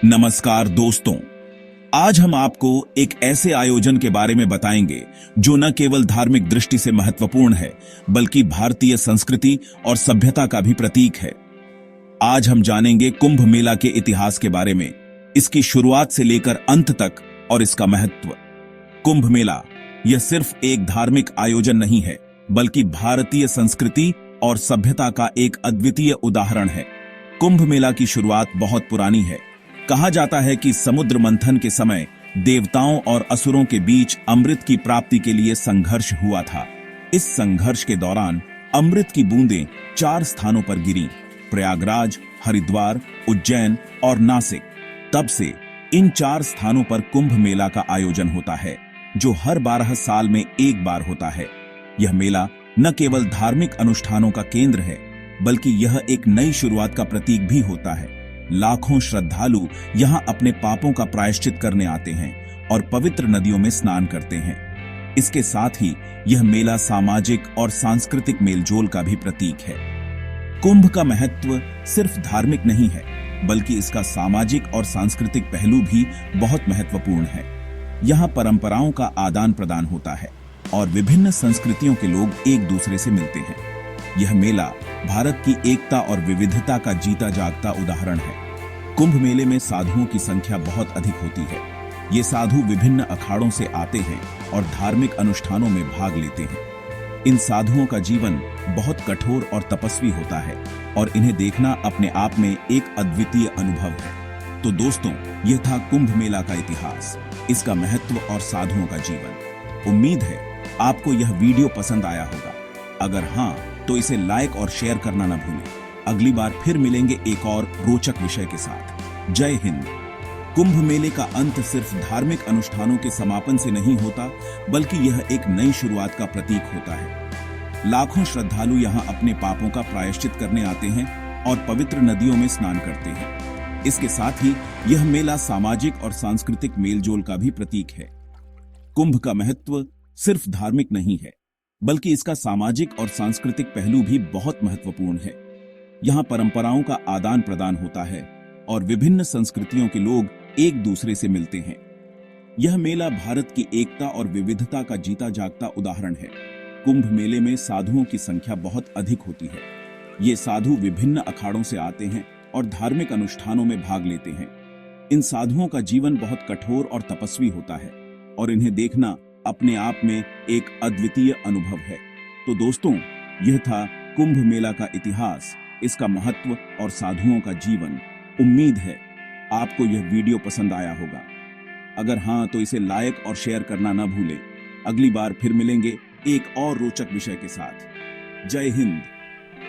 नमस्कार दोस्तों, आज हम आपको एक ऐसे आयोजन के बारे में बताएंगे जो न केवल धार्मिक दृष्टि से महत्वपूर्ण है, बल्कि भारतीय संस्कृति और सभ्यता का भी प्रतीक है। आज हम जानेंगे कुंभ मेला के इतिहास के बारे में, इसकी शुरुआत से लेकर अंत तक और इसका महत्व। कुंभ मेला यह सिर्फ एक धार्मिक आयोजन नहीं है, बल्कि भारतीय संस्कृति और सभ्यता का एक अद्वितीय उदाहरण है। कुंभ मेला की शुरुआत बहुत पुरानी है। कहा जाता है कि समुद्र मंथन के समय देवताओं और असुरों के बीच अमृत की प्राप्ति के लिए संघर्ष हुआ था। इस संघर्ष के दौरान अमृत की बूंदें 4 स्थानों पर गिरीं: प्रयागराज, हरिद्वार, उज्जैन और नासिक। तब से इन 4 स्थानों पर कुंभ मेला का आयोजन होता है, जो हर 12 साल में एक बार होता है। यह मेला न केवल धार्मिक अनुष्ठानों का केंद्र है, बल्कि यह एक नई शुरुआत का प्रतीक भी होता है। लाखों श्रद्धालु यहाँ अपने पापों का प्रायश्चित करने आते हैं और पवित्र नदियों में स्नान करते हैं। इसके साथ ही यह मेला सामाजिक और सांस्कृतिक मेलजोल का भी प्रतीक है। कुंभ का महत्व सिर्फ धार्मिक नहीं है, बल्कि इसका सामाजिक और सांस्कृतिक पहलू भी बहुत महत्वपूर्ण है। यहाँ परंपराओं का आदान प्रदान होता है और विभिन्न संस्कृतियों के लोग एक दूसरे से मिलते हैं। यह मेला भारत की एकता और विविधता का जीता जागता उदाहरण है। कुंभ मेले में साधुओं की संख्या बहुत अधिक होती है। ये साधु विभिन्न अखाड़ों से आते हैं और धार्मिक अनुष्ठानों में भाग लेते हैं। इन साधुओं का जीवन बहुत कठोर और तपस्वी होता है और इन्हें देखना अपने आप में एक अद्वितीय अनुभव है। तो दोस्तों, यह था कुंभ मेला का इतिहास, इसका महत्व और साधुओं का जीवन। उम्मीद है आपको यह वीडियो पसंद आया होगा। अगर हाँ, तो इसे लाइक और शेयर करना न भूलें। अगली बार फिर मिलेंगे एक और रोचक विषय के साथ। जय हिंद। कुंभ मेले का अंत सिर्फ धार्मिक अनुष्ठानों के समापन से नहीं होता, बल्कि यह एक नई शुरुआत का प्रतीक होता है। लाखों श्रद्धालु यहाँ अपने पापों का प्रायश्चित करने आते हैं और पवित्र नदियों में स्नान करते हैं। इसके साथ ही यह मेला सामाजिक और सांस्कृतिक मेलजोल का भी प्रतीक है। कुंभ का महत्व सिर्फ धार्मिक नहीं है, बल्कि इसका सामाजिक और सांस्कृतिक पहलू भी बहुत महत्वपूर्ण है। यहाँ परंपराओं का आदान प्रदान होता है और विभिन्न संस्कृतियों के लोग एक दूसरे से मिलते हैं। यह मेला भारत की एकता और विविधता का जीता जागता उदाहरण है। कुंभ मेले में साधुओं की संख्या बहुत अधिक होती है। ये साधु विभिन्न अखाड़ों से आते हैं और धार्मिक अनुष्ठानों में भाग लेते हैं। इन साधुओं का जीवन बहुत कठोर और तपस्वी होता है और इन्हें देखना अपने आप में एक अद्वितीय अनुभव है। तो दोस्तों, यह था कुंभ मेला का इतिहास, इसका महत्व और साधुओं का जीवन। उम्मीद है आपको यह वीडियो पसंद आया होगा। अगर हाँ, तो इसे लाइक और शेयर करना न भूलें। अगली बार फिर मिलेंगे एक और रोचक विषय के साथ। जय हिंद।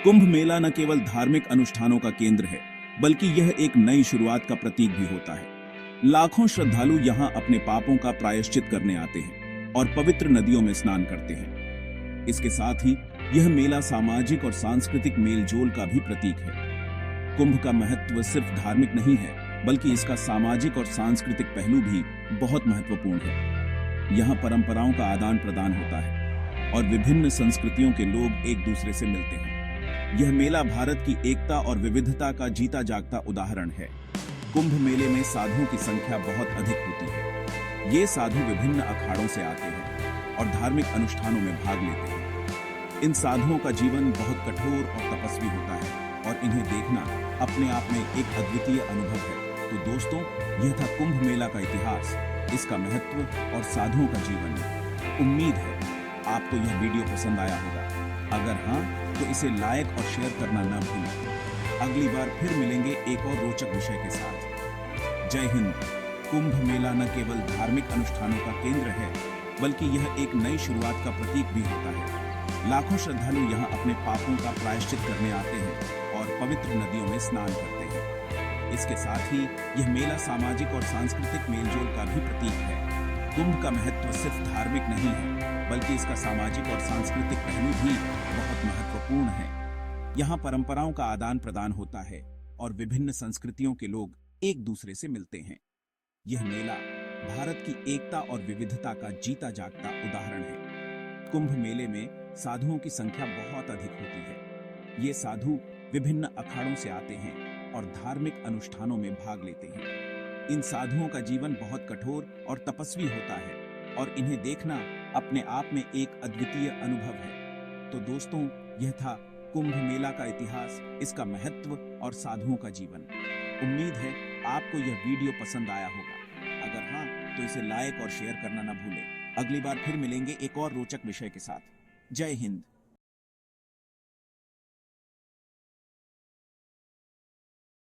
कुंभ मेला न केवल धार्मिक अनुष्ठानों का केंद्र है, बल्कि यह एक नई शुरुआत का प्रतीक भी होता है। लाखों श्रद्धालु यहाँ अपने पापों का प्रायश्चित करने आते हैं और पवित्र नदियों में स्नान करते हैं। इसके साथ ही यह मेला सामाजिक और सांस्कृतिक मेलजोल का भी प्रतीक है। कुंभ का महत्व सिर्फ धार्मिक नहीं है, बल्कि इसका सामाजिक और सांस्कृतिक पहलू भी बहुत महत्वपूर्ण है। यहाँ परंपराओं का आदान प्रदान होता है और विभिन्न संस्कृतियों के लोग एक दूसरे से मिलते हैं। यह मेला भारत की एकता और विविधता का जीता जागता उदाहरण है। कुंभ मेले में साधुओं की संख्या बहुत अधिक होती है। ये साधु विभिन्न अखाड़ों से आते हैं और धार्मिक अनुष्ठानों में भाग लेते हैं। इन साधुओं का जीवन बहुत कठोर और तपस्वी होता है और इन्हें देखना अपने आप में एक अद्वितीय अनुभव है। तो दोस्तों, यह था कुंभ मेला का इतिहास, इसका महत्व और साधुओं का जीवन। उम्मीद है आपको यह वीडियो पसंद आया होगा। अगर हाँ, तो इसे लाइक और शेयर करना न भूलें। अगली बार फिर मिलेंगे एक और रोचक विषय के साथ। जय हिंद। कुंभ मेला न केवल धार्मिक अनुष्ठानों का केंद्र है, बल्कि यह एक नई शुरुआत का प्रतीक भी होता है। लाखों श्रद्धालु यहाँ अपने पापों का प्रायश्चित करने आते हैं और पवित्र नदियों में स्नान करते हैं। इसके साथ ही यह मेला सामाजिक और सांस्कृतिक मेलजोल का भी प्रतीक है। कुंभ का महत्व सिर्फ धार्मिक नहीं है, बल्कि इसका सामाजिक और सांस्कृतिक पहलू भी बहुत महत्वपूर्ण है। यहाँ परंपराओं का आदान प्रदान होता है और विभिन्न संस्कृतियों के लोग एक दूसरे से मिलते हैं। यह मेला भारत की एकता और विविधता का जीता जागता उदाहरण है। कुंभ मेले में साधुओं की संख्या बहुत अधिक होती है। ये साधु विभिन्न अखाड़ों से आते हैं और धार्मिक अनुष्ठानों में भाग लेते हैं। इन साधुओं का जीवन बहुत कठोर और तपस्वी होता है और इन्हें देखना अपने आप में एक अद्वितीय अनुभव है। तो दोस्तों, यह था कुंभ मेला का इतिहास, इसका महत्व और साधुओं का जीवन। उम्मीद है आपको यह वीडियो पसंद आया होगा। अगर हाँ, तो इसे लाइक और शेयर करना ना भूलें। अगली बार फिर मिलेंगे एक और रोचक विषय के साथ। जय हिंद।